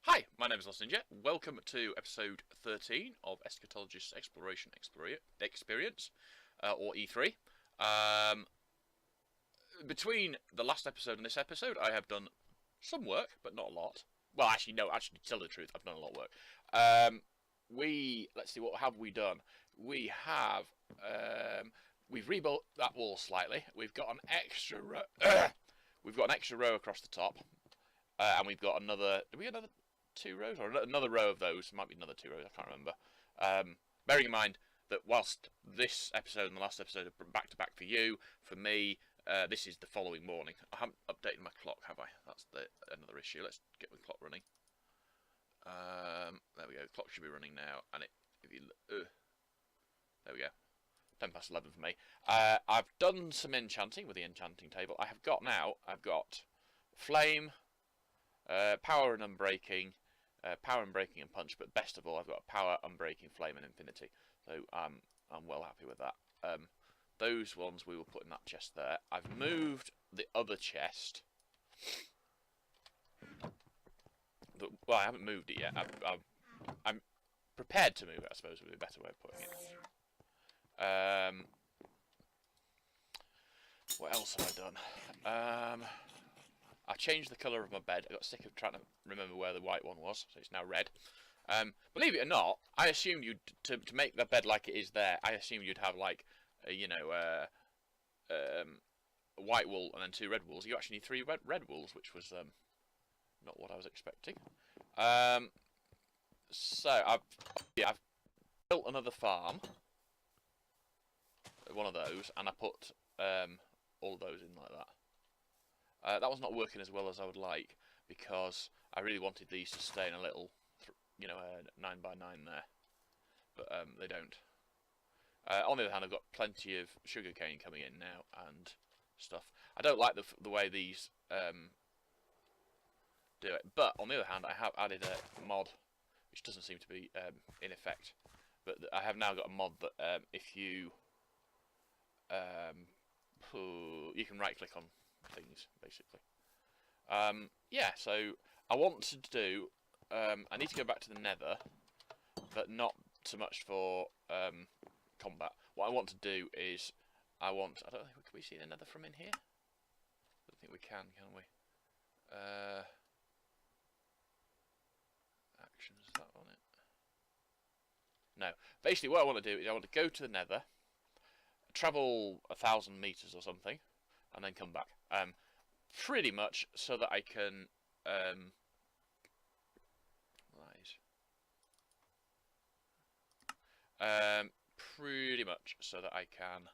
Hi, my name is Lost Ninja. Welcome to episode 13 of Eschatologist's Exploration Experience, or E3. Um, Between the last episode and this episode, I have done some work, but not a lot. Well, actually, no. Actually, to tell the truth, I've done a lot of work. Let's see, what have we done? We have we've rebuilt that wall slightly. We've got an extra row. We've got an extra row across the top, and we've got another. Do we have another 2 rows or another row of those? Might be another 2 rows. I can't remember. Bearing in mind that whilst this episode and the last episode are back to back for you, for me, this is the following morning. I haven't updated my clock, have I? That's another issue. Let's get the clock running. There we go. The clock should be running now, and there we go. 10 past 11 for me. I've done some enchanting with the enchanting table. I've got flame, power and unbreaking, power unbreaking and punch, but best of all, I've got power, unbreaking, flame, and infinity. So I'm well happy with that. Those ones we will put in that chest there. I've moved the other chest. Well, I haven't moved it yet. I'm prepared to move it, I suppose, would be a better way of putting it. What else have I done? I changed the colour of my bed. I got sick of trying to remember where the white one was, so it's now red. Believe it or not, I assumed you'd to make the bed like it is there. I assumed you'd have like, a white wool and then 2 red wools. You actually need 3 red wools, which was not what I was expecting. So I've built another farm, one of those, and I put all of those in like that. That was not working as well as I would like, because I really wanted these to stay in a little, 9x9 there, but they don't. On the other hand, I've got plenty of sugarcane coming in now and stuff. I don't like the way these do it, but on the other hand, I have added a mod which doesn't seem to be in effect. But I have now got a mod that if you you can right click on things, basically. Yeah, so I want to do I need to go back to the nether, but not so much for combat. What I want to do is I don't think, can we see the nether from in here? I don't think we can we? Actions, is that on it? No. Basically what I want to do is I want to go to the nether, travel 1,000 meters or something, and then come back. Pretty much so that I can pretty much so that I can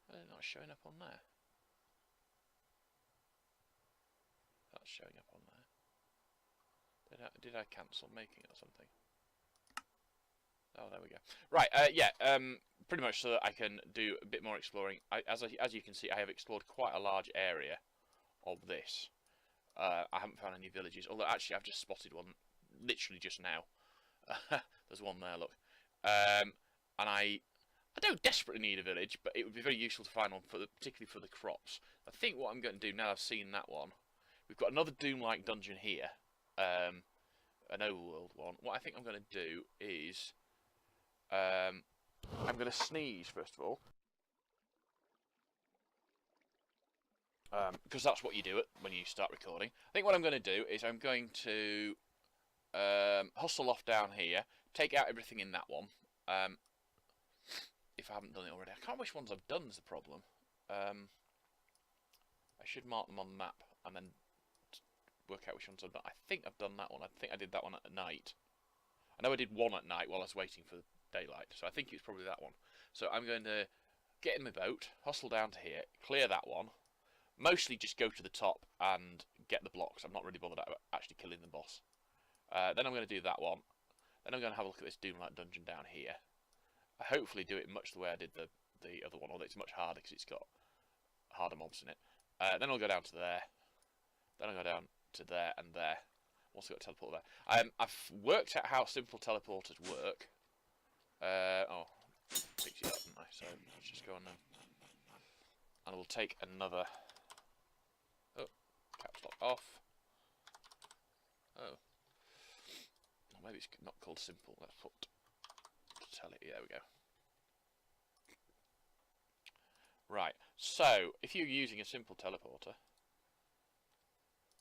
they're not showing up on there. That's showing up on there. Did I cancel making it or something? Oh, there we go. Right, yeah, pretty much so that I can do a bit more exploring. As you can see, I have explored quite a large area of this. I haven't found any villages, although actually I've just spotted one, literally just now. There's one there, look. And I don't desperately need a village, but it would be very useful to find one, particularly for the crops. I think what I'm going to do now I've seen that one, we've got another Doom-like dungeon here, an overworld one. What I think I'm going to do is I'm going to sneeze first of all, because that's what you do when you start recording. I think what I'm going to do is I'm going to hustle off down here, take out everything in that one. If I haven't done it already, I can't remember which ones I've done is the problem. I should mark them on the map and then work out which ones I've done. I think I've done that one. I think I did that one at night. I know I did one at night while I was waiting for daylight, so I think it was probably that one. So I'm going to get in my boat, hustle down to here, clear that one, mostly just go to the top and get the blocks. I'm not really bothered about actually killing the boss. Then I'm going to do that one. Then I'm going to have a look at this Doom-like dungeon down here. I hopefully do it much the way I did the other one, although it's much harder because it's got harder mobs in it. Then I'll go down to there. Then I'll go down to there and there. Also got a teleport there. I've worked out how simple teleporters work. Oh, picked it up, didn't I? So let's just go on now. And we'll take another simple. Let's put tele. There we go. Right. So if you're using a simple teleporter,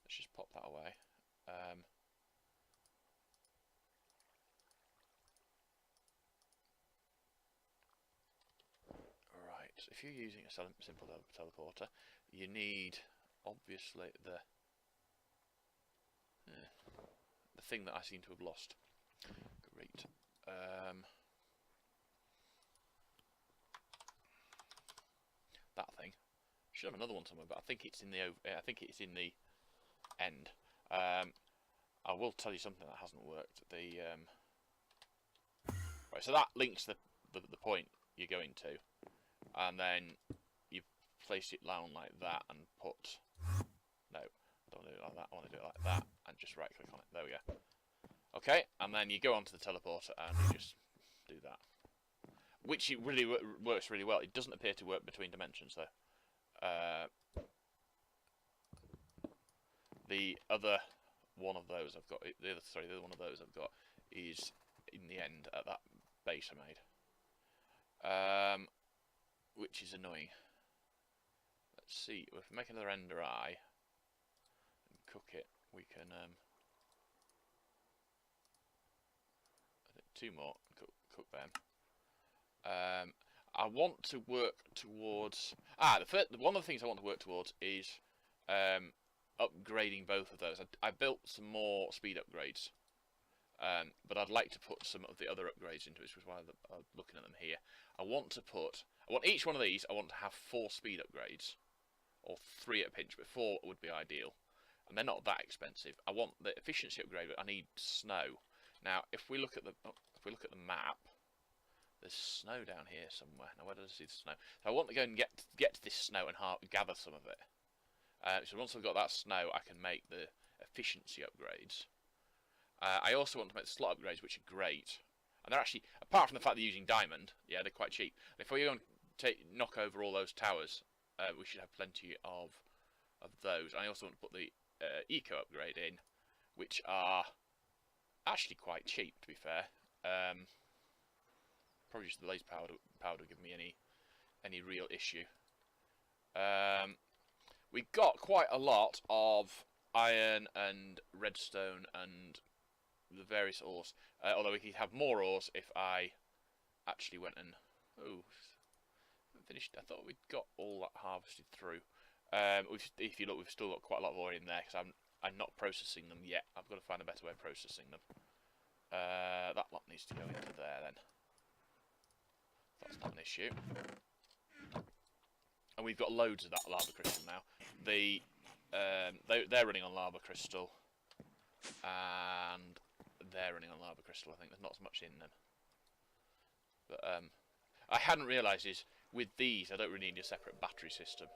let's just pop that away. Right. So if you're using a simple teleporter, you need obviously the thing that I seem to have lost. Great. That thing. Should have another one somewhere, but I think it's in the end. I will tell you something that hasn't worked. Right, so that links the point you're going to, and then you place it down like that and put. No, I don't want to do it like that. I want to do it like that and just right click on it. There we go. Okay, and then you go onto the teleporter and you just do that, which it really works really well. It doesn't appear to work between dimensions though. The other one of those I've got, the other one of those I've got is in the end at that base I made, which is annoying. Let's see, if we make another ender eye and cook it, we can I think 2 more, cook them. I want to work towards one of the things I want to work towards is upgrading both of those. I built some more speed upgrades, but I'd like to put some of the other upgrades into it, which is why I'm looking at them here. I want each one of these. I want to have 4 speed upgrades, or 3 at a pinch, but 4 would be ideal, and they're not that expensive. I want the efficiency upgrade, but I need snow. Now, if we look at the map, there's snow down here somewhere. Now, where does I see the snow? So I want to go and get to this snow and gather some of it. So once I've got that snow, I can make the efficiency upgrades. I also want to make the slot upgrades, which are great. And they're actually, apart from the fact they're using diamond, yeah, they're quite cheap. And if we go and knock over all those towers, we should have plenty of those. I also want to put the eco upgrade in, which are actually quite cheap, to be fair. Probably just the laser powder would give me any real issue. We got quite a lot of iron and redstone and the various ores. Although we could have more ores if I actually went and finished. I thought we'd got all that harvested through. If you look, we've still got quite a lot of ore in there because I'm not processing them yet. I've got to find a better way of processing them. That lot needs to go into there then. That's not an issue. And we've got loads of that lava crystal now. They're running on lava crystal, and they're running on lava crystal. I think there's not as much in them. But I hadn't realised is with these I don't really need a separate battery system.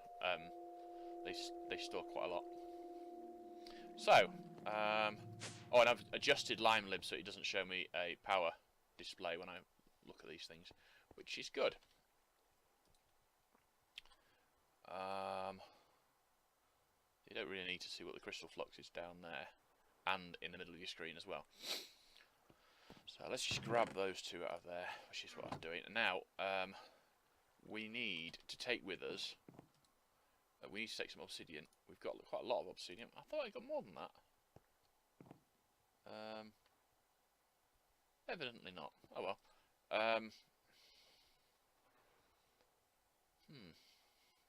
They store quite a lot. So, and I've adjusted LimeLib so it doesn't show me a power display when I look at these things, which is good. You don't really need to see what the crystal flux is down there and in the middle of your screen as well. So let's just grab those 2 out of there, which is what I'm doing. And now we need to take with us, we need to take some obsidian. We've got quite a lot of obsidian. I thought I got more than that. Evidently not. Oh well.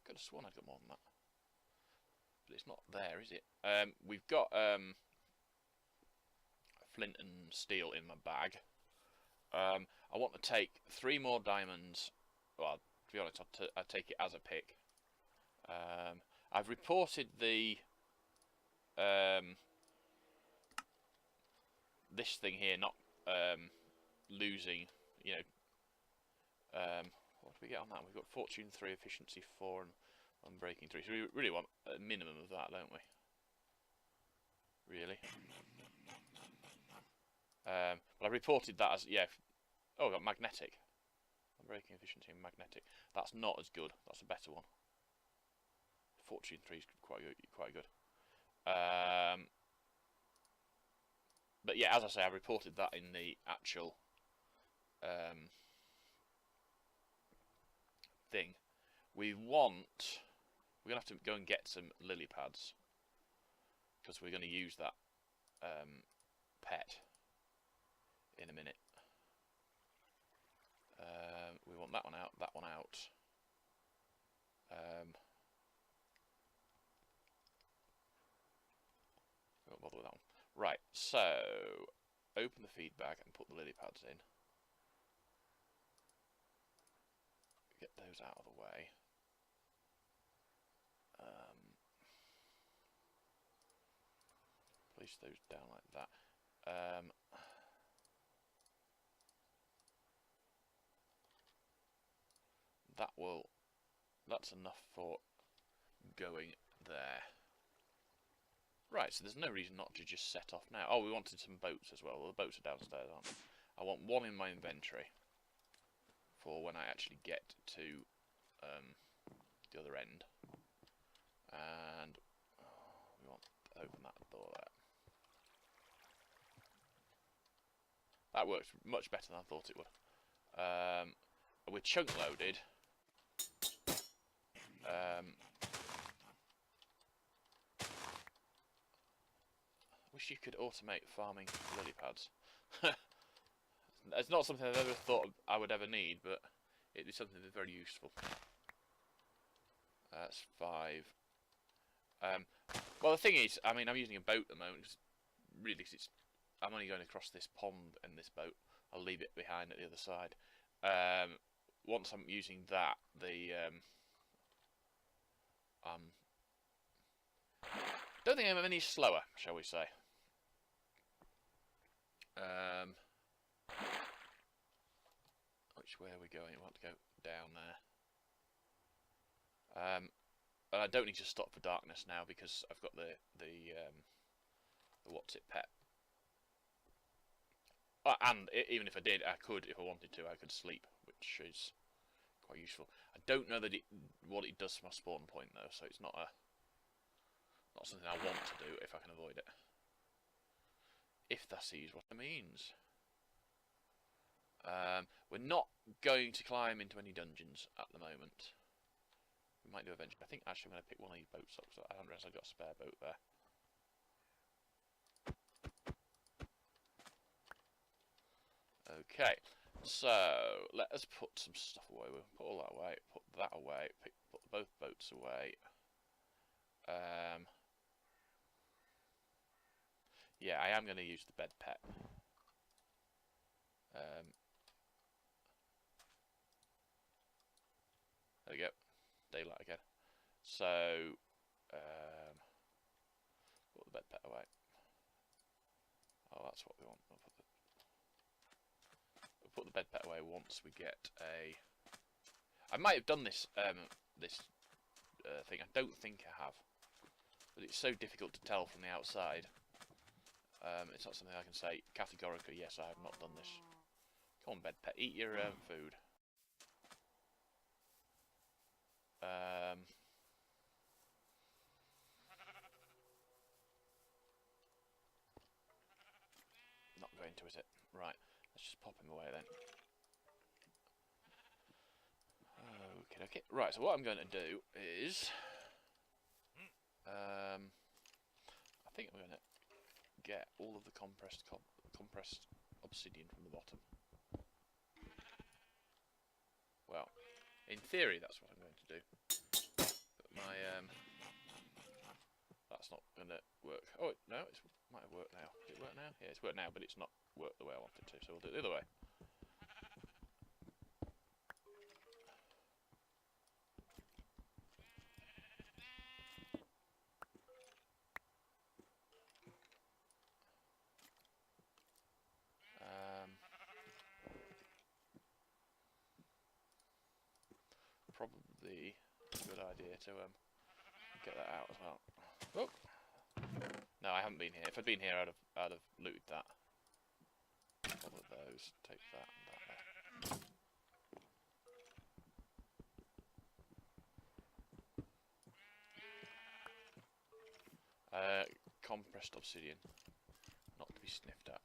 Could have sworn I'd got more than that. But it's not there, is it? We've got flint and steel in my bag. I want to take 3 more diamonds. Well, to be honest, I'll take it as a pick. I've reported the this thing here not losing, you know. What do we get on that? We've got fortune 3, efficiency 4, and unbreaking 3. So we really want a minimum of that, don't we? Really. But I reported that as, yeah. Oh, I got magnetic. Unbreaking, efficiency, and magnetic. That's not as good. That's a better one. Fortune 3 is quite good. But yeah, as I say, I reported that in the actual thing. We're gonna have to go and get some lily pads because we're going to use that pet in a minute. We want that one out, that one out. We won't bother with that one. Right, so open the feed bag and put the lily pads in. Get those out of the way. Place those down like that. That's enough for going there. Right, so there's no reason not to just set off now. Oh, we wanted some boats as well. Well, the boats are downstairs, aren't they? I want one in my inventory for when I actually get to the other end. And we want to open that door there. That works much better than I thought it would. We're chunk loaded. Wish you could automate farming lily pads. It's not something I've ever thought I would ever need, but it is something that's very useful. That's 5. Well, the thing is, I mean, I'm using a boat at the moment. Really, I'm only going across this pond in this boat. I'll leave it behind at the other side. Once I'm using that, don't think I'm any slower, shall we say. Which way are we going? We want to go down there. And I don't need to stop for darkness now because I've got the what's it pet. And even if I did, I could, if I wanted to, I could sleep, which is quite useful. I don't know that what it does to my spawn point though, so it's not something I want to do if I can avoid it. If that sees what it means. We're not going to climb into any dungeons at the moment. We might do eventually. I think actually I'm going to pick one of these boats up, so I haven't realised I've got a spare boat there. Okay, so let us put some stuff away. We'll put all that away, put that away, put both boats away. Yeah, I am going to use the bed pet. There we go, daylight again. So, put the bed pet away. Oh, that's what we want. We'll put the bed pet away once we get a. I might have done this thing. I don't think I have, but it's so difficult to tell from the outside. It's not something I can say categorically. Yes, I have not done this. Come on, bed pet, eat your food. Not going to, is it? Right. Let's just pop him away then. Okay. Right. So what I'm going to do is, I think I'm going to get all of the compressed obsidian from the bottom. Well, in theory, that's what I'm going to do. But my that's not going to work. Oh no, it might have worked now. Does it work now? Yeah, it's worked now, but it's not worked the way I wanted to. So we'll do it the other way. Probably a good idea to get that out as well. Oh no, I haven't been here. If I'd been here, I'd have looted that. All of those. Take that and that there. Compressed obsidian, not be sniffed at.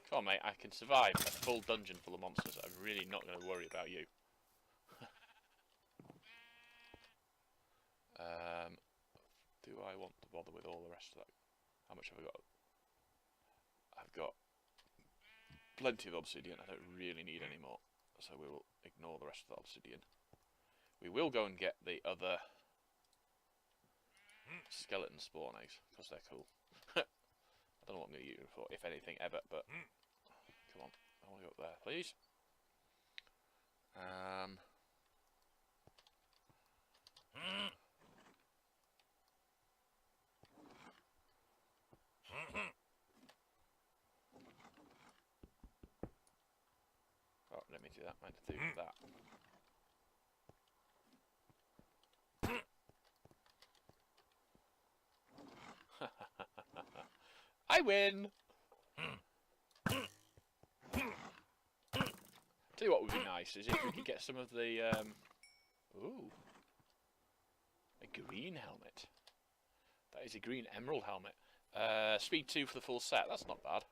Come on, mate, I can survive a full dungeon full of monsters. I'm really not going to worry about you. Do I want to bother with all the rest of that? How much have I got? I've got plenty of obsidian. I don't really need any more. So we will ignore the rest of the obsidian. We will go and get the other skeleton spawn eggs, because they're cool. I don't know what I'm going to use them for, if anything, ever, but... Come on, I want to go up there, please. Oh, let me do that. I meant to do that. I win! Tell you what would be nice is if we could get some of the ooh, a green helmet. That is a green emerald helmet. Speed 2 for the full set. That's not bad.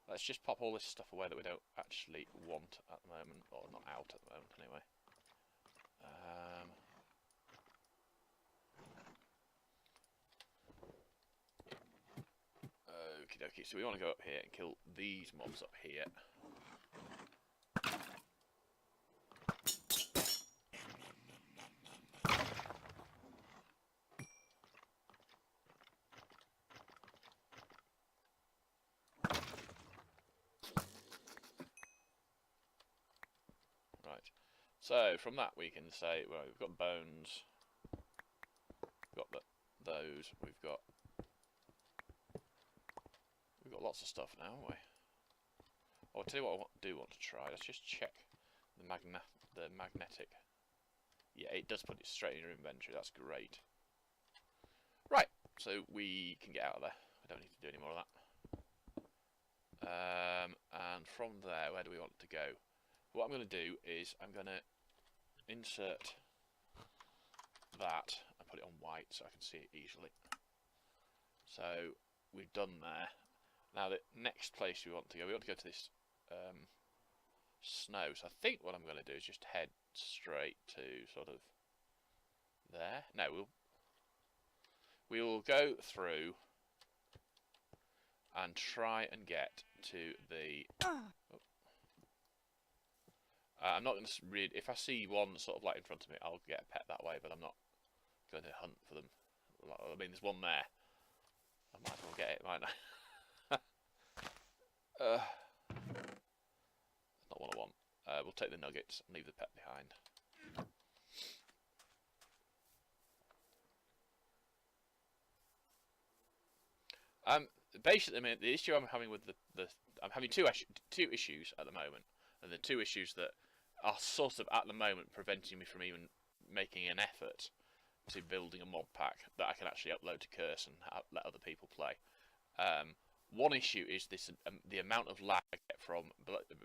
Let's just pop all this stuff away that we don't actually want at the moment, or not out at the moment anyway. Okie dokie, so we want to go up here and kill these mobs up here. Right, so from that we can say, well, we've got bones, we've got those, we've got lots of stuff now, haven't we? Oh, I'll tell you what I do want to try. Let's just check the magnetic. Yeah, it does put it straight in your inventory. That's great. Right, so we can get out of there. I don't need to do any more of that. And from there, where do we want to go? What I'm going to do is I'm going to insert that and put it on white so I can see it easily. So we've done there. Now the next place we want to go to this snow. So I think what I'm going to do is just head straight to sort of there. No, we will go through and try and get to the. Oh. I'm not going to read. If I see one sort of like in front of me, I'll get a pet that way. But I'm not going to hunt for them. I mean, there's one there. I might as well get it, mightn't I? Not what I want. We'll take the nuggets and leave the pet behind. Basically, I mean, the issue I'm having with I'm having two issues at the moment, and the two issues that are sort of at the moment preventing me from even making an effort to building a mod pack that I can actually upload to Curse and let other people play. One issue is this: the amount of lag I get from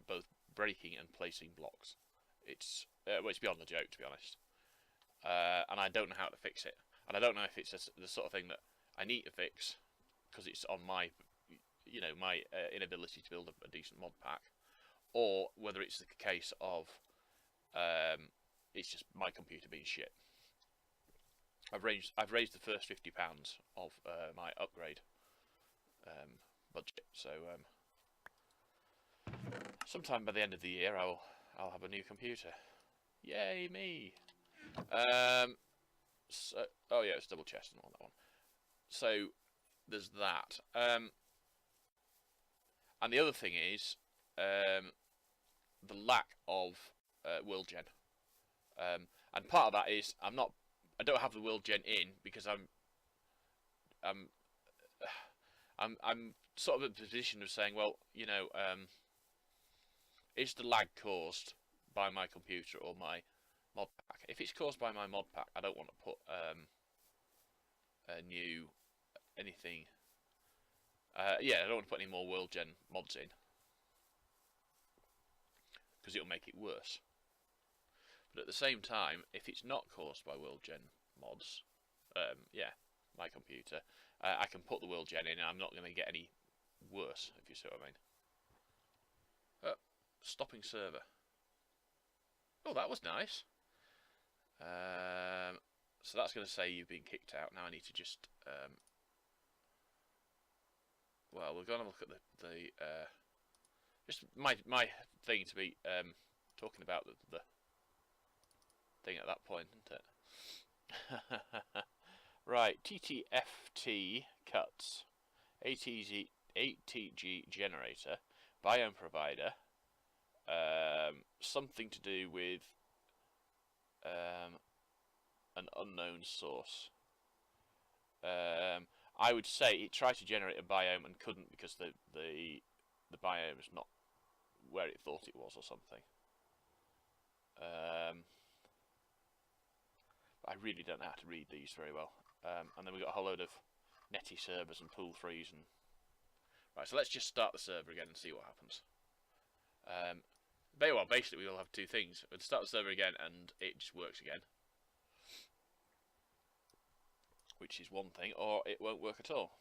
both breaking and placing blocks. It's it's beyond the joke, to be honest. And I don't know how to fix it. And I don't know if it's the sort of thing that I need to fix because it's on my, my inability to build a decent mod pack, or whether it's the case of it's just my computer being shit. I've raised the first £50 of my upgrade budget, so sometime by the end of the year I'll have a new computer. Yay me! So, oh yeah, it's double chest and all that one. So there's that. And the other thing is the lack of world gen. And part of that is I don't have the world gen in because I'm sort of in a position of saying, well, is the lag caused by my computer or my Modpack. If it's caused by my modpack, I don't want to put a new anything. Yeah, I don't want to put any more world gen mods in because it'll make it worse. But at the same time, if it's not caused by world gen mods, yeah, my computer, I can put the world gen in, and I'm not going to get any worse, if you see what I mean. Stopping server. Oh, that was nice. So that's going to say you've been kicked out. Now I need to just well, we're going to look at the just my thing to be talking about the thing at that point, isn't it? Right, TTFT cuts, ATG generator, biome provider, something to do with an unknown source. I would say it tried to generate a biome and couldn't because the biome is not where it thought it was or something. I really don't know how to read these very well. And then we've got a whole load of netty servers and pool threes and right. So let's just start the server again and see what happens. Well, basically we'll have two things. We'll start the server again and it just works again, which is one thing, or it won't work at all.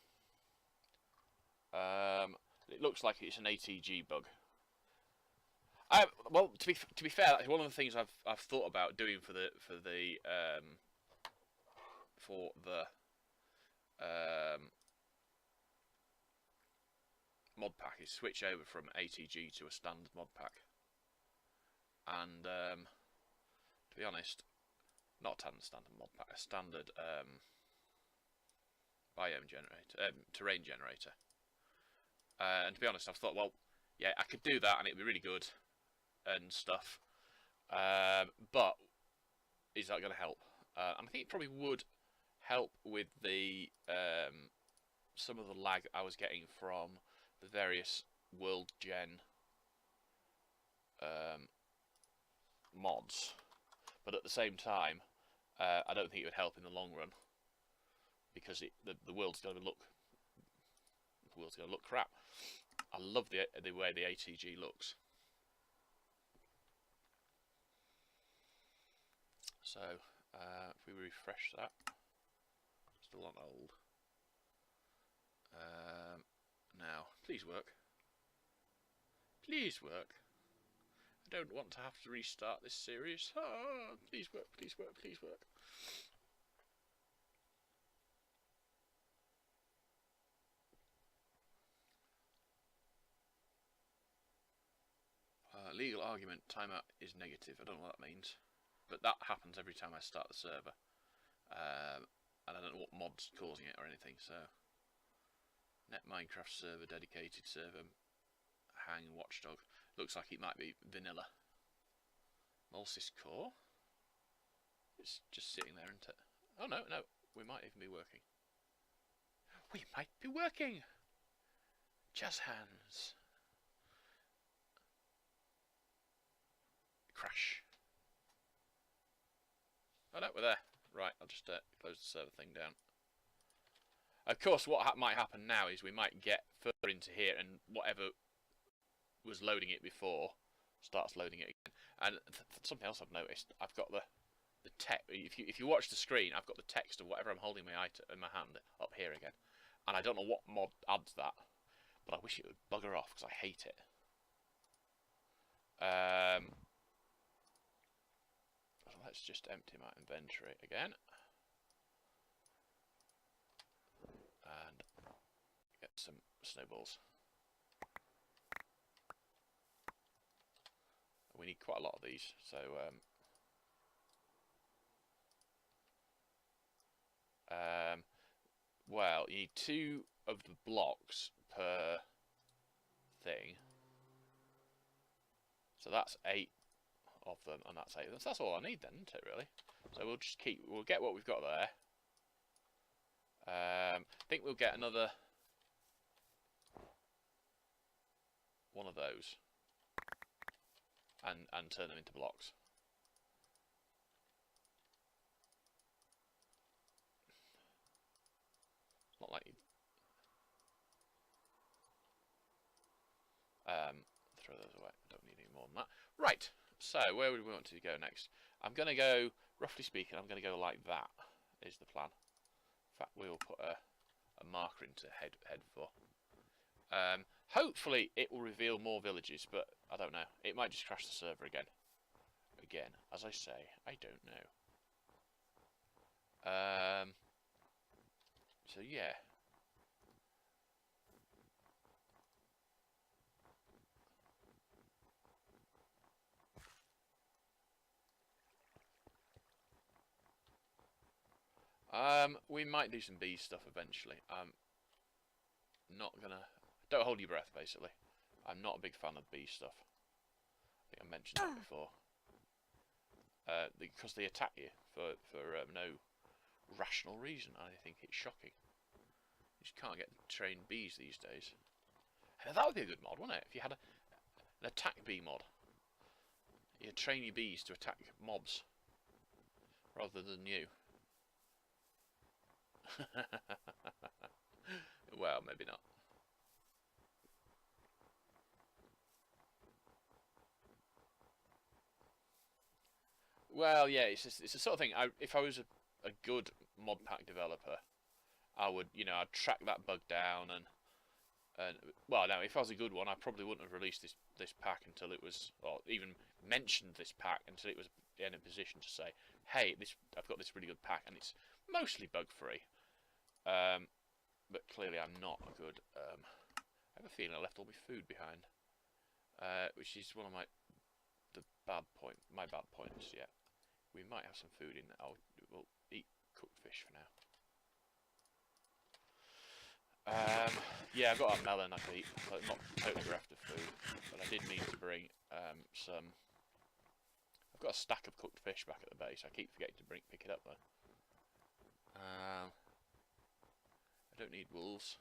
It looks like it's an ATG bug. Well, to be fair, that's one of the things I've thought about doing for the Modpack is switch over from ATG to a standard Modpack. And to be honest, not a standard Modpack, a standard biome generator, terrain generator. And to be honest, I've thought, well, yeah, I could do that and it'd be really good and stuff. But is that going to help? And I think it probably would help with the some of the lag I was getting from the various world gen mods, but at the same time, I don't think it would help in the long run because the world's going to look crap. I love the way the ATG looks. So if we refresh that, still on old. Now, please work. Please work. I don't want to have to restart this series. Ah, please work, please work, please work. Legal argument timeout is negative. I don't know what that means, but that happens every time I start the server, and I don't know what mod's causing it or anything. So, net Minecraft server, dedicated server, hang watchdog. Looks like it might be vanilla. Mulsys core. It's just sitting there, isn't it? Oh no, no, we might even be working. We might be working. Jazz hands. Crash. Oh no, we're there. Right, I'll just close the server thing down. Of course, what might happen now is we might get further into here, and whatever was loading it before starts loading it again. And something else I've noticed, I've got the text. If you watch the screen, I've got the text of whatever I'm holding in my hand up here again. And I don't know what mod adds that, but I wish it would bugger off because I hate it. Let's just empty my inventory again and get some snowballs. We need quite a lot of these, so well, you need 2 of the blocks per thing, so that's 8 of them, and that's 8. That's all I need then, isn't it, really? So we'll get what we've got there. I think we'll get another one of those and turn them into blocks. not like you... throw those away. I don't need any more than that. Right, so where would we want to go next? I'm going to go, roughly speaking, I'm going to go like that, is the plan. In fact, we'll put a marker into head 4. Hopefully it will reveal more villages, but I don't know. It might just crash the server again. Again, as I say, I don't know. So yeah. We might do some bee stuff eventually. I'm not gonna... Don't hold your breath, basically. I'm not a big fan of bee stuff. I think I mentioned that before. Because they attack you for no rational reason. I think it's shocking. You just can't get trained bees these days. That would be a good mod, wouldn't it? If you had an attack bee mod. You train your bees to attack mobs rather than you. Well, maybe not. Well, yeah, it's the sort of thing. If I was a good Modpack developer, I would, I'd track that bug down and well, now if I was a good one, I probably wouldn't have released this pack until it was, or even mentioned this pack until it was in a position to say, hey, I've got this really good pack and it's mostly bug free. But clearly I'm not a good. I have a feeling I left all my food behind, which is one of my bad points. Yeah, we might have some food in. We'll eat cooked fish for now. Yeah, I've got a melon I could eat. I'm not totally bereft of food, but I did mean to bring some. I've got a stack of cooked fish back at the base. I keep forgetting to pick it up though. I don't need wolves.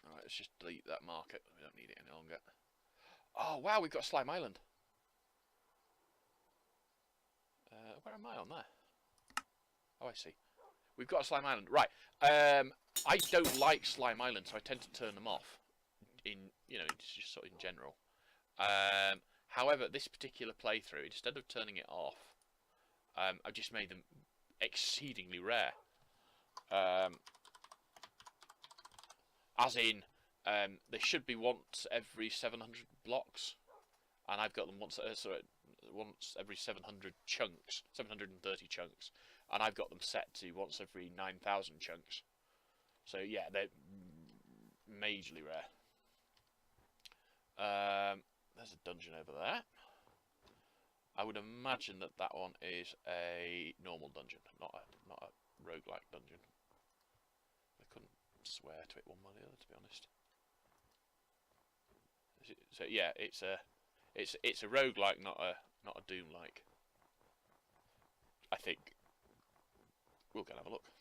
Alright, let's just delete that market. We don't need it any longer. Oh wow, we've got Slime Island. Where am I on there? Oh, I see. We've got a Slime Island. Right. I don't like Slime Island, so I tend to turn them off. Just sort of in general. However, this particular playthrough, instead of turning it off, I've just made them exceedingly rare. As in, they should be once every 700 blocks, and I've got them once every 700 chunks, 730 chunks, and I've got them set to once every 9,000 chunks. So yeah, they're majorly rare. There's a dungeon over there. I would imagine that one is a normal dungeon, not a roguelike dungeon. I couldn't swear to it one way or the other, to be honest. So yeah, it's a roguelike, not a Doom-like. I think. We'll go and have a look.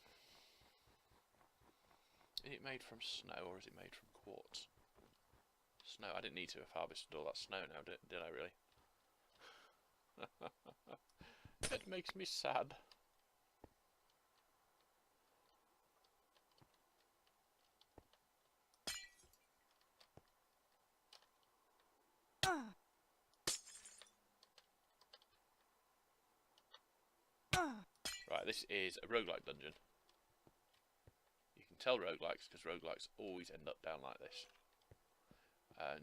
Is it made from snow or is it made from quartz? Snow. I didn't need to have harvested all that snow now, did I really? It makes me sad. Right, this is a roguelike dungeon. You can tell roguelikes because roguelikes always end up down like this.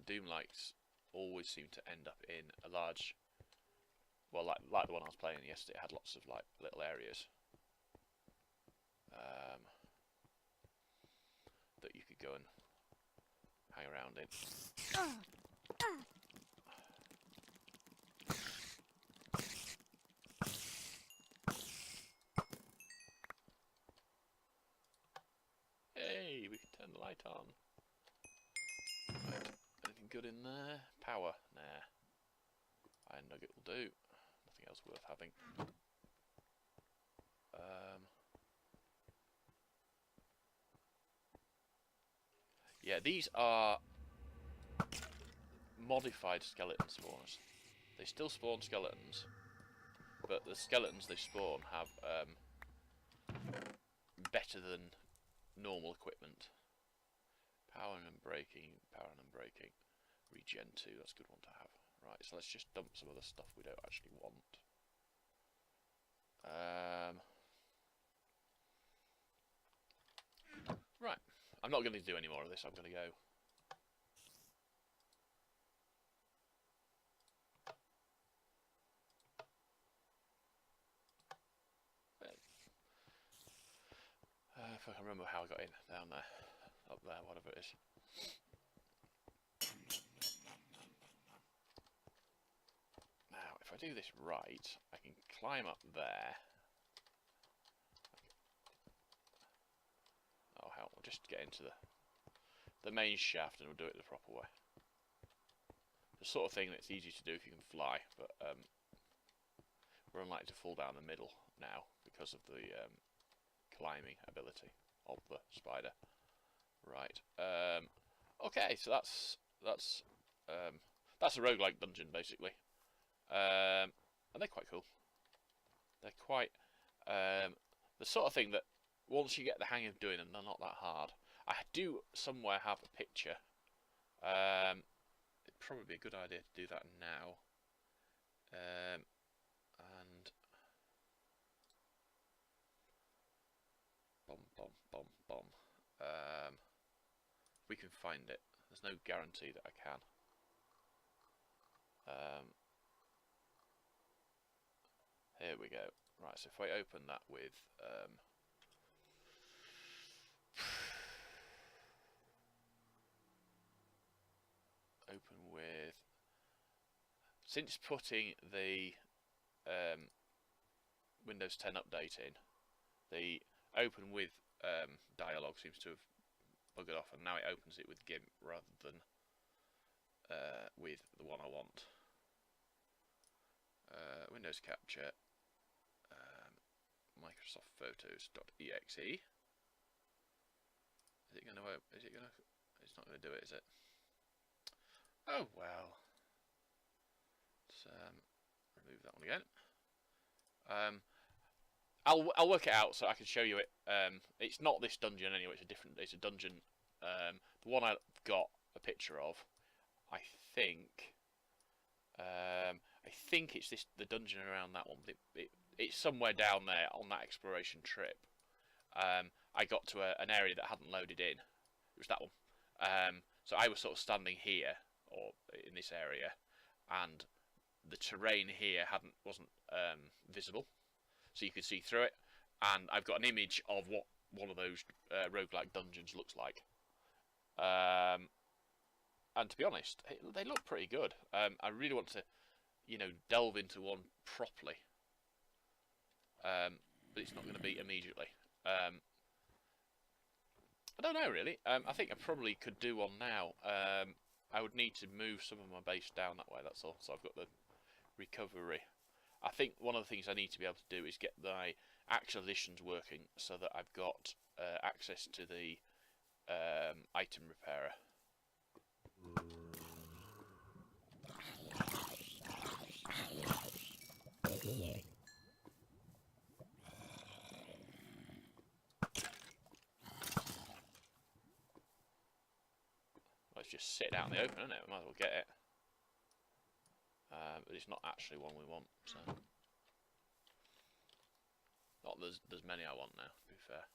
Doom-likes always seem to end up in a large... Well, like the one I was playing yesterday, it had lots of like little areas that you could go and hang around in. Hey, we can turn the light on. Right, anything good in there? Power? Nah. Iron nugget will do. Nothing else worth having. Yeah, these are modified skeleton spawners. They still spawn skeletons, but the skeletons they spawn have better than normal equipment. Powering and braking, regen 2, that's a good one to have. Right, so let's just dump some other stuff we don't actually want. Right, I'm not going to do any more of this, I'm going to go. If I can remember how I got in, down there, up there, whatever it is. Now, if I do this right, I can climb up there. Oh hell, we'll just get into the main shaft and we'll do it the proper way. The sort of thing that's easy to do if you can fly, but we're unlikely to fall down the middle now because of the climbing ability of the spider. Right. Okay, so that's a roguelike dungeon basically. And they're quite cool. They're quite the sort of thing that once you get the hang of doing them, they're not that hard. I do somewhere have a picture. It'd probably be a good idea to do that now. And we can find it. There's no guarantee that I can. Here we go. Right, so if I open that with since putting the Windows 10 update in, the open with dialogue seems to have buggered off, and now it opens it with GIMP rather than with the one I want. Windows Capture, Microsoft Photos.exe. Is it gonna? It's not gonna do it, is it? Oh well. Let's remove that one again. I'll work it out so I can show you it. It's not this dungeon anyway. It's a dungeon. The one I've got a picture of, I think. I think it's the dungeon around that one. But it's somewhere down there on that exploration trip. I got to an area that hadn't loaded in. It was that one. So I was sort of standing here, or in this area, and the terrain here wasn't visible, so you could see through it. And I've got an image of what one of those roguelike dungeons looks like. And to be honest, they look pretty good. I really want to, delve into one properly. But it's not going to be immediately. I don't know really. I think I probably could do one now. I would need to move some of my base down that way, that's all. So I've got the recovery. I think one of the things I need to be able to do is get my actual additions working so that I've got access to the item repairer. Let's just sit it out in the open, isn't it? We might as well get it. But it's not actually one we want, so not there's many I want now, to be fair.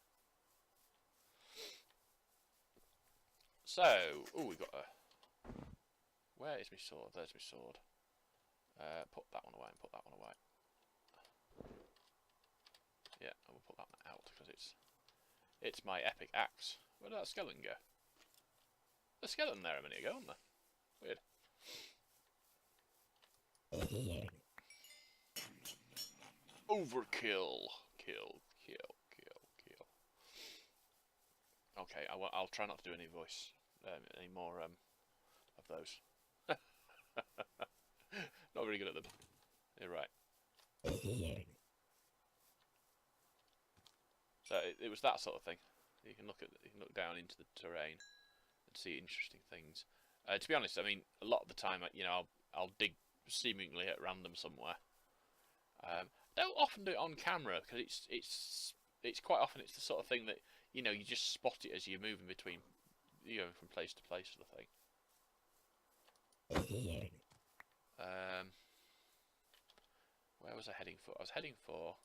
So, we've got a. Where is my sword? There's my sword. Put that one away and put that one away. Yeah, I will put that one out because it's my epic axe. Where did that skeleton go? There's a skeleton there a minute ago, wasn't there? Weird. Overkill. Kill. Okay, I'll try not to do any voice, any more of those. Not very good at them. You're right. So it was that sort of thing. You can look down into the terrain and see interesting things. To be honest, I mean, a lot of the time, I'll dig seemingly at random somewhere. Don't often do it on camera because it's quite often it's the sort of thing that you just spot it as you're moving between from place to place sort of thing. Where was I heading for? I was heading for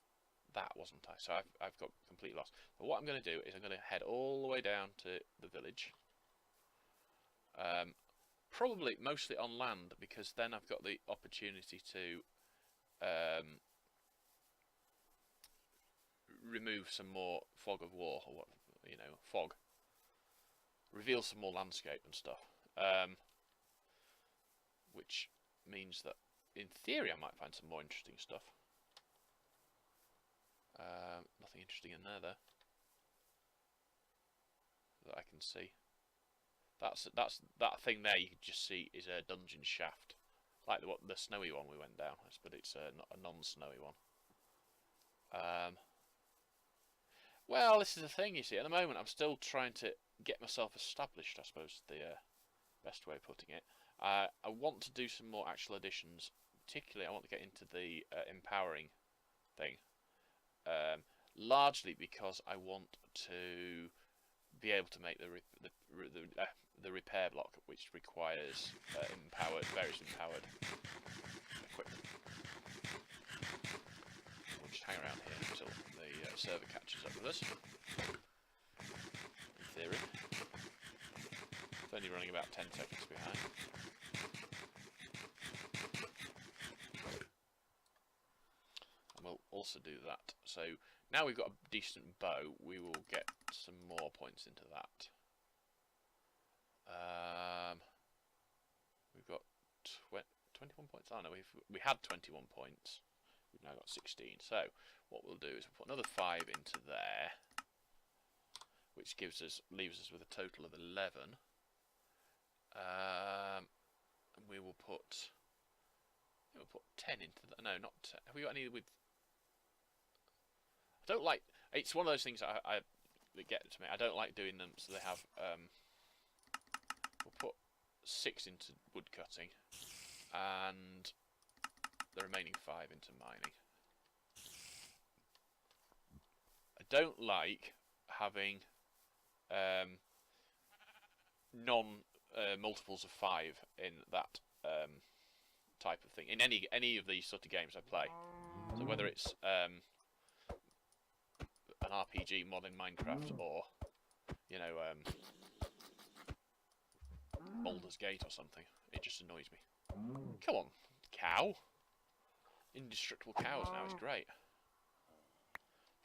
that, wasn't I? So I've got completely lost. But what I'm going to do is I'm going to head all the way down to the village. Probably mostly on land, because then I've got the opportunity to remove some more fog of war, or what, fog. Reveal some more landscape and stuff. Which means that, in theory, I might find some more interesting stuff. Nothing interesting in there, though, that I can see. That thing there you can just see is a dungeon shaft, like the snowy one we went down, but it's not a non-snowy one. Well, this is the thing, you see. At the moment, I'm still trying to get myself established, I suppose is the best way of putting it. I want to do some more actual additions. Particularly, I want to get into the empowering thing. Largely because I want to be able to make the repair block, which requires various empowered equipment. We'll just hang around here until the server catches up with us. In theory, it's only running about 10 seconds behind. And we'll also do that. So now we've got a decent bow, we will get some more points into that. We've got 21 points. Oh no, we had 21 points. We've now got 16. So what we'll do is we'll put another 5 into there, which leaves us with a total of 11. And we will put 10 into that. No, not 10. Have we got any with? I don't like. It's one of those things that get to me. I don't like doing them so they have. We'll put 6 into woodcutting, and the remaining 5 into mining. I don't like having multiples of 5 in that type of thing in any of these sort of games I play. So whether it's an RPG mod in Minecraft or Baldur's Gate or something, it just annoys me. Come on, cow! Indestructible cows now is great.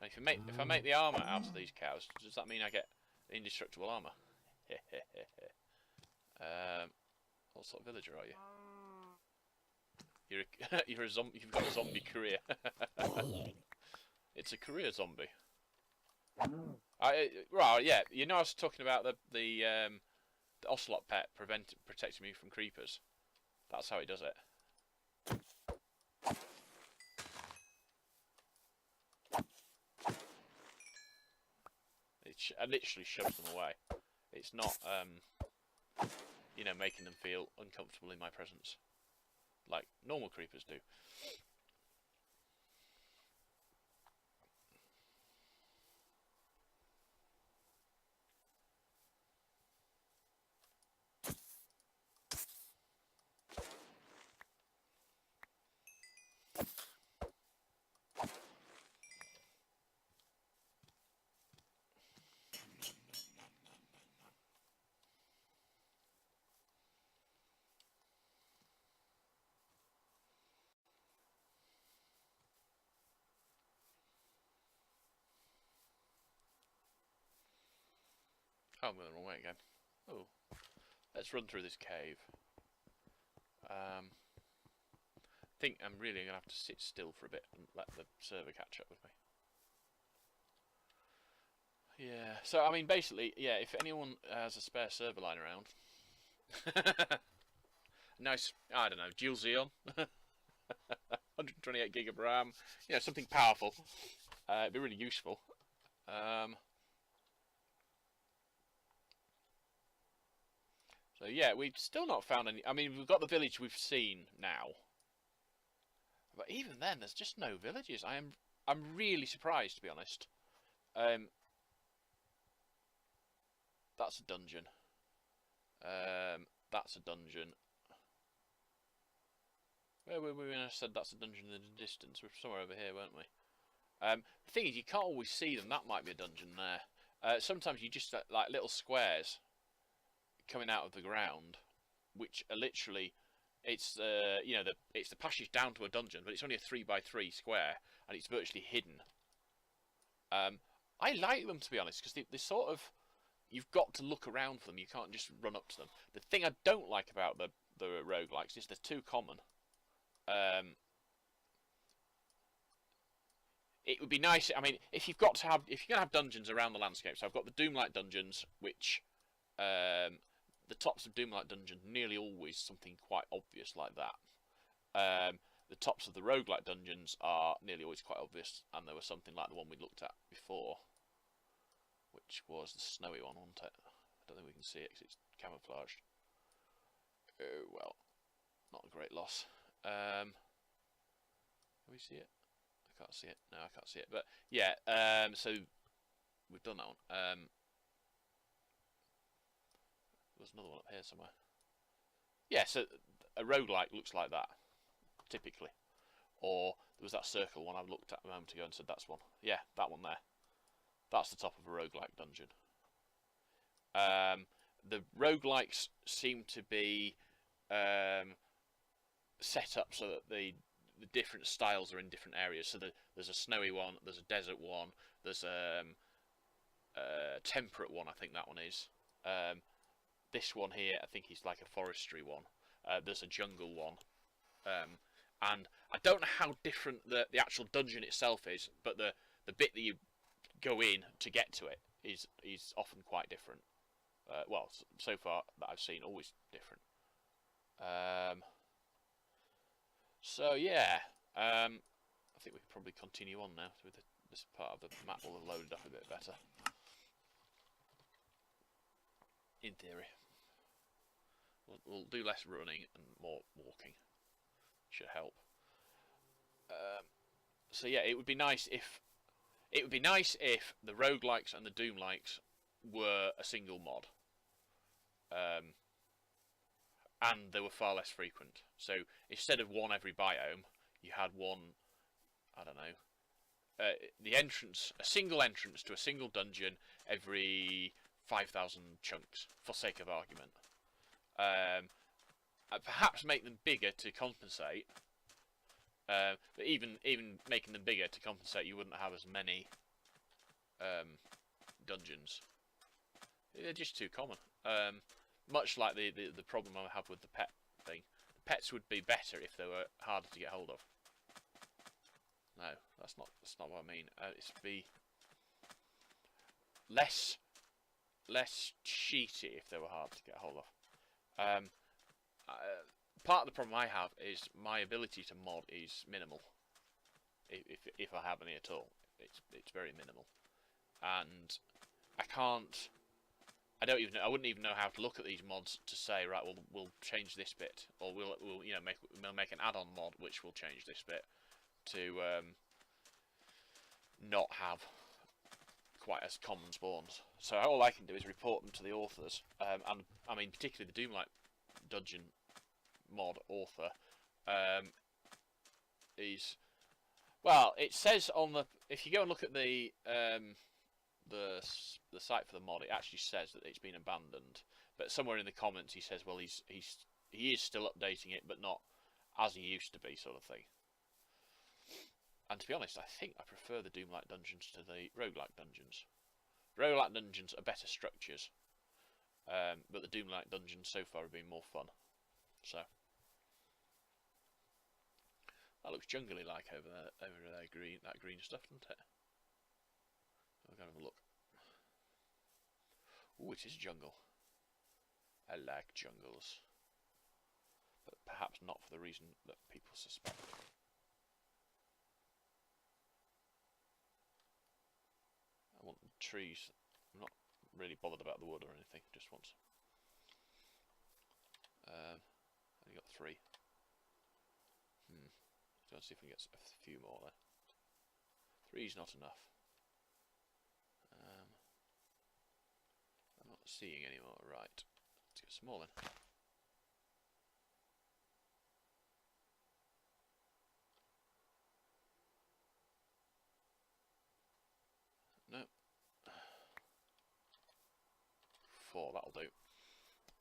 And if I make the armour out of these cows, does that mean I get indestructible armour? What sort of villager are you? You're a zombie. You've got a zombie career. It's a career zombie. Right, yeah. I was talking about the ocelot pet protecting me from creepers. That's how he does it. It literally shoves them away. It's not, making them feel uncomfortable in my presence, like normal creepers do. Oh, I'm going the wrong way again. Oh, let's run through this cave. I think I'm really going to have to sit still for a bit and let the server catch up with me. Yeah, so I mean, basically, yeah, if anyone has a spare server line around, nice, I don't know, dual Xeon, 128 gig of RAM, something powerful, it'd be really useful. So yeah, we've still not found any. I mean, we've got the village we've seen now, But even then, there's just no villages. I'm really surprised, to be honest. That's a dungeon. That's a dungeon. Where were we when I said that's a dungeon in the distance? We're somewhere over here, weren't we? The thing is, you can't always see them. That might be a dungeon there. Sometimes you just like little squares coming out of the ground, which are literally, it's you know, it's the passage down to a dungeon, but it's only a 3x3 square, and it's virtually hidden. I like them, to be honest, because they sort of, you've got to look around for them. You can't just run up to them. The thing I don't like about the roguelikes is they're too common. It would be nice. I mean, if you're gonna have dungeons around the landscape, so I've got the Doomlight dungeons, which the tops of Doomlight dungeons nearly always something quite obvious like that. The tops of the roguelike dungeons are nearly always quite obvious, and there was something like the one we looked at before, which was the snowy one, wasn't it? I don't think we can see it because it's camouflaged. Oh well, not a great loss. Can we see it? I can't see it. No, I can't see it. But yeah, so we've done that one. There's another one up here somewhere. Yeah, so a roguelike looks like that, typically. Or there was that circle one I looked at a moment ago and said that's one. Yeah, that one there. That's the top of a roguelike dungeon. The roguelikes seem to be set up so that the different styles are in different areas. So there's a snowy one, there's a desert one, there's a temperate one, I think that one is. This one here, I think is like a forestry one. There's a jungle one. And I don't know how different the actual dungeon itself is, but the bit that you go in to get to it is often quite different. Well, so far that I've seen, always different. So yeah, I think we can probably continue on now with this part of the map will have loaded up a bit better. In theory. We'll do less running and more walking. Should help. So yeah, it would be nice if the roguelikes and the Doomlikes were a single mod. And they were far less frequent. So instead of one every biome, you had one, I don't know, a single entrance to a single dungeon every 5,000 chunks, for sake of argument. Perhaps make them bigger to compensate. But even making them bigger to compensate, you wouldn't have as many dungeons. They're just too common. Much like the problem I have with the pet thing. The pets would be better if they were harder to get hold of. No, that's not what I mean. It's be less cheaty if they were hard to get hold of. Part of the problem I have is my ability to mod is minimal. If I have any at all, it's very minimal, and I wouldn't even know how to look at these mods to say, right, well, we'll change this bit, or we'll make an add-on mod which will change this bit to not have quite as common spawns. So all I can do is report them to the authors, and I mean particularly the Doomlight dungeon mod author is, well, it says on the, if you go and look at the site for the mod, it actually says that it's been abandoned, but somewhere in the comments he says, well, he is still updating it, but not as he used to be, sort of thing. And to be honest, I think I prefer the Doomlight dungeons to the roguelike dungeons. Roguelike dungeons are better structures, but the Doomlight dungeons so far have been more fun. So that looks jungly like over there, that green stuff, doesn't it? We're going to have a look. Ooh, it is jungle. I like jungles, but perhaps not for the reason that people suspect. I want trees. I'm not really bothered about the wood or anything. Just want. Only got 3. go and see if we can get a few more then. 3's not enough. I'm not seeing any more. Right, let's get some more then. No. 4, that'll do.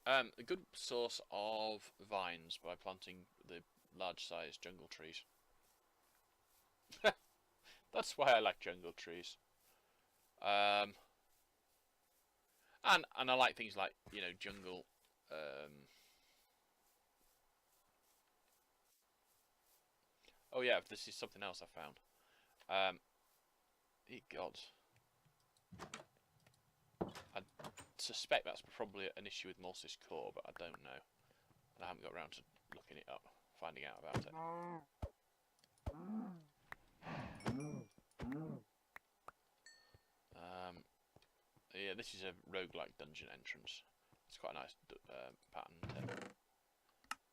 A good source of vines by planting the large-sized jungle trees. That's why I like jungle trees. And I like things like, you know, jungle. Oh yeah, this is something else I found. God. I suspect that's probably an issue with Morse's core, but I don't know. And I haven't got around to looking it up, finding out about it. Yeah, this is a roguelike dungeon entrance. It's quite a nice pattern.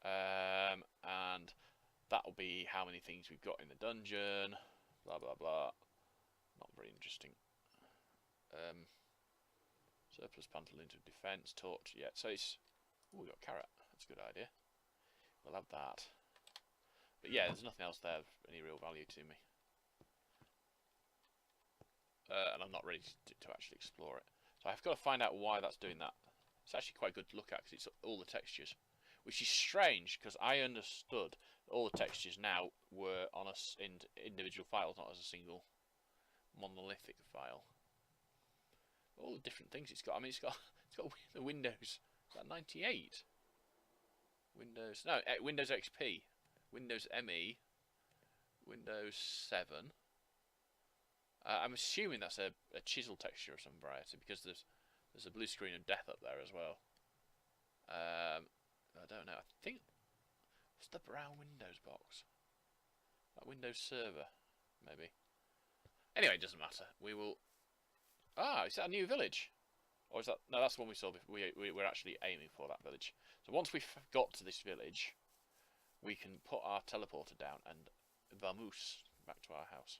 And that'll be how many things we've got in the dungeon. Blah blah blah. Not very interesting. Surplus pantaloons of defence, torch. Yeah, so it's. Oh, we got carrot. That's a good idea. We'll have that. But yeah, there's nothing else there of any real value to me. And I'm not ready to actually explore it. So I've got to find out why that's doing that. It's actually quite good to look at because it's all the textures. Which is strange because I understood that all the textures now were on in individual files, not as a single monolithic file. All the different things it's got. I mean, it's got the Windows. Is that 98? Windows. No, Windows XP. Windows ME. Windows 7. I'm assuming that's a chisel texture of some variety because there's a blue screen of death up there as well. I don't know. I think what's the brown Windows box? That Windows Server, maybe. Anyway, it doesn't matter. We will. Ah, is that a new village? Or is that no? That's the one we saw before. We're actually aiming for that village. So once we've got to this village, we can put our teleporter down and vamoose back to our house.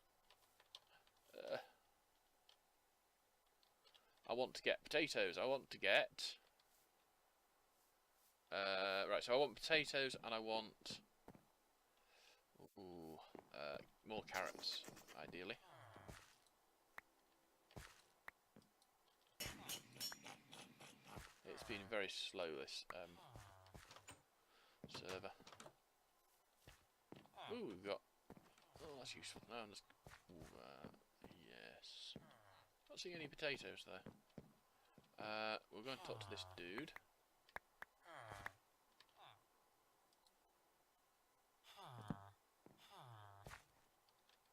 I want to get potatoes. I want to get. Right, so I want potatoes and I want. Ooh, more carrots, ideally. It's been very slow, this server. Ooh, we've got. Oh, that's useful. No, just. Yes. Not seeing any potatoes there. We're going to talk to this dude.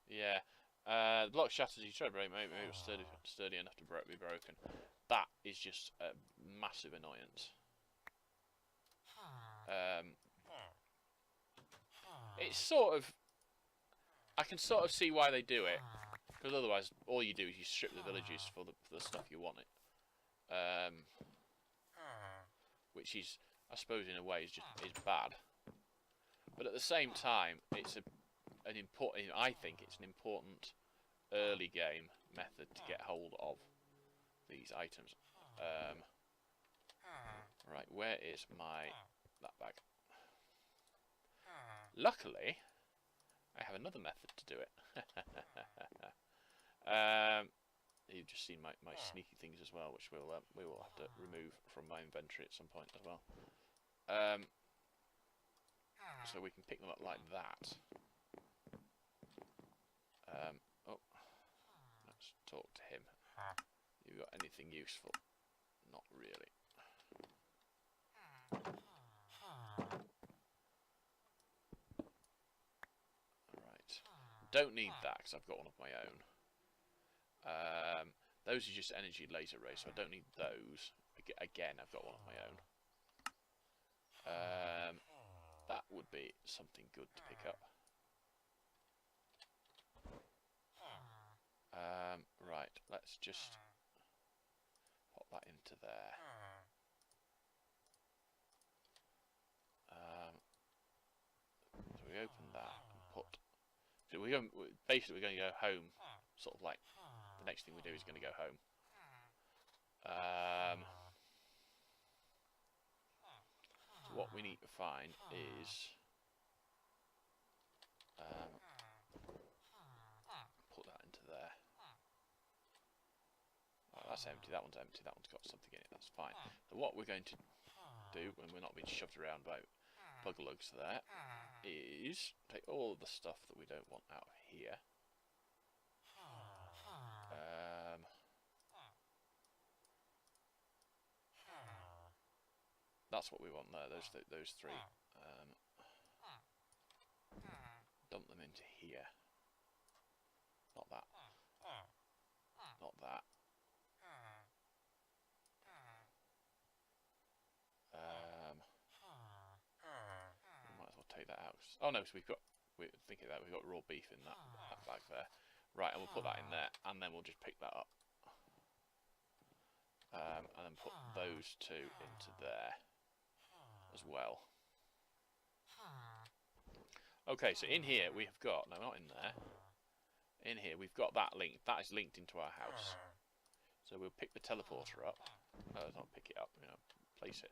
Yeah. The block shatters. You try to break, maybe it was sturdy enough to be broken. That is just a massive annoyance. It's sort of. I can sort of see why they do it, because otherwise, all you do is you strip the villages for the stuff you want it. Which is, I suppose, in a way, is bad. But at the same time, it's an important. I think it's an important early game method to get hold of these items. Right, where is that bag? Luckily, I have another method to do it. You've just seen my sneaky things as well, which we will have to remove from my inventory at some point as well. So we can pick them up like that. Oh, let's talk to him. You got anything useful? Not really. Alright. Don't need that because I've got one of my own. Those are just energy laser rays, so I don't need those. Again, I've got one of my own. That would be something good to pick up. Right, let's just pop that into there. So we open that and put basically we're going to go home. Sort of like the next thing we do is going to go home. So what we need to find is put that into there. Oh, that's empty. That one's empty. That one's got something in it. That's fine. So what we're going to do when we're not being shoved around by buglugs there is take all of the stuff that we don't want out of here. That's what we want there. Those three. Dump them into here. Not that. Not that. We might as well take that out. Oh no, so we're thinking that we've got raw beef in that bag there. Right, and we'll put that in there, and then we'll just pick that up. And then put those two into there as well. Okay, so in here we have got, no, not in there. In here we've got that linked. That is linked into our house. So we'll pick the teleporter up. Not pick it up. Place it.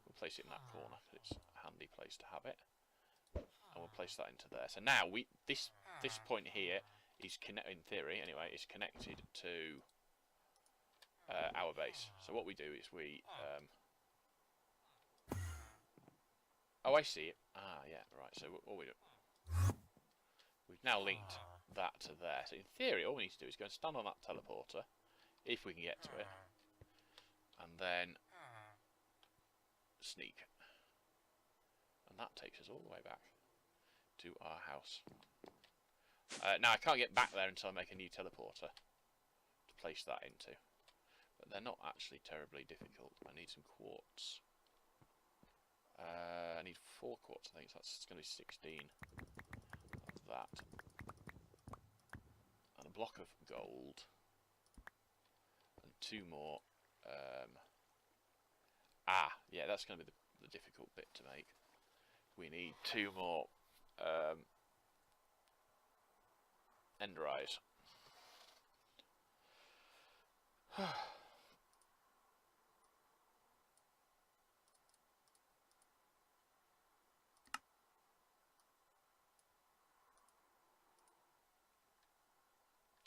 We'll place it in that corner because it's a handy place to have it. And we'll place that into there. So now this point here is in theory anyway, is connected to our base. So what we do is we oh, I see it. Ah, yeah, right. So what we do, we've now linked that to there. So in theory, all we need to do is go and stand on that teleporter, if we can get to it, and then sneak. And that takes us all the way back to our house. Now, I can't get back there until I make a new teleporter to place that into. But they're not actually terribly difficult. I need some quartz. I need 4 quartz, I think, so that's going to be 16 of that. And a block of gold. And 2 more. Yeah, that's going to be the difficult bit to make. We need 2 more ender eyes.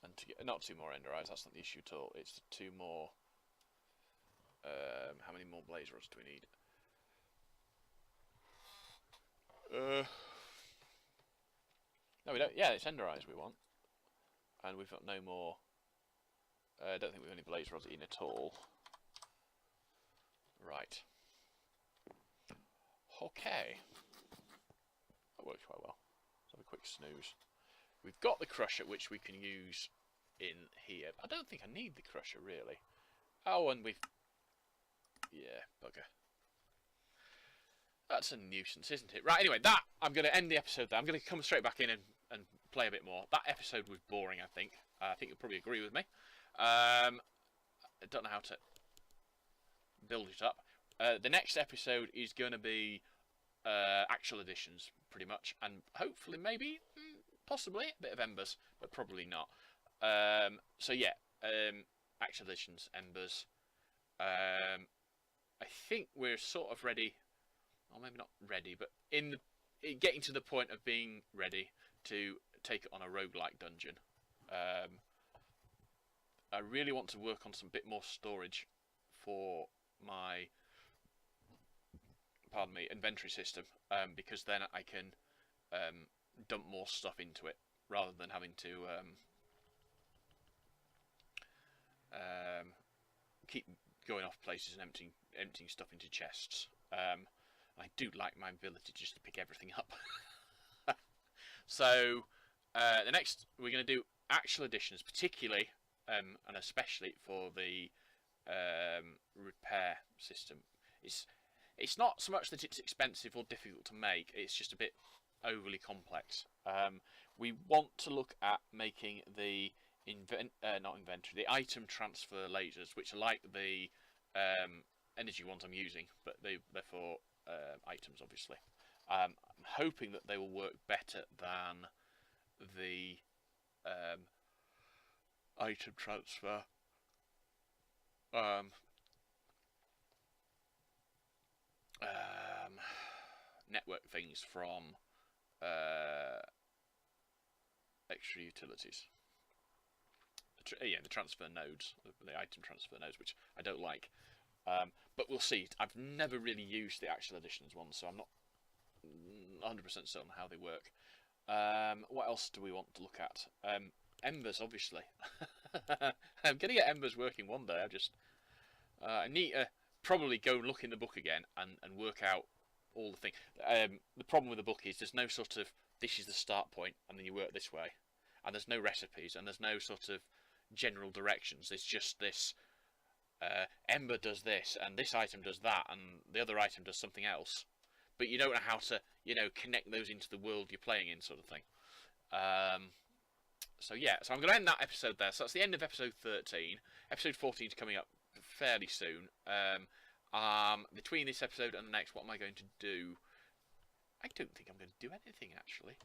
And to get, not 2 more ender eyes, that's not the issue at all. It's 2 more. How many more blaze rods do we need? No, we don't. Yeah, it's ender eyes we want, and we've got no more. I don't think we've got any blaze rods in at all. Right. Okay. That works quite well. Let's have a quick snooze. We've got the crusher, which we can use in here. I don't think I need the crusher, really. Oh, and we've... Yeah, bugger. That's a nuisance, isn't it? Right, anyway, I'm going to end the episode there. I'm going to come straight back in and play a bit more. That episode was boring, I think. I think you'll probably agree with me. I don't know how to build it up. The next episode is going to be actual additions, pretty much. And hopefully, maybe, possibly, a bit of embers, but probably not. So, yeah, actual additions, embers. I think we're sort of ready, or maybe not ready, but getting to the point of being ready to take it on a roguelike dungeon. I really want to work on some bit more storage for my, inventory system, because then I can dump more stuff into it rather than having to keep going off places and emptying stuff into chests. I do like my ability just to pick everything up. So the next we're going to do actual additions, particularly and especially for the repair system. It's not so much that it's expensive or difficult to make, it's just a bit overly complex. We want to look at making the the item transfer lasers, which are like the energy ones I'm using, but they're for items, obviously. I'm hoping that they will work better than the item transfer network things from extra utilities. The transfer nodes, the item transfer nodes, which I don't like. But we'll see. I've never really used the actual editions one, so I'm not 100% certain how they work. What else do we want to look at? Embers, obviously. I'm going to get Embers working one day. I need to probably go and look in the book again and work out all the things. The problem with the book is there's no sort of, this is the start point, and then you work this way. And there's no recipes, and there's no sort of general directions. It's just this, Ember does this, and this item does that, and the other item does something else. But you don't know how to, connect those into the world you're playing in, sort of thing. So yeah, so I'm going to end that episode there. So that's the end of episode 13. Episode 14 is coming up fairly soon. Between this episode and the next, what am I going to do? I don't think I'm going to do anything, actually.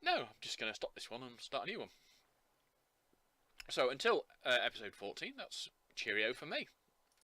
No, I'm just going to stop this one and start a new one. So until episode 14, that's cheerio for me.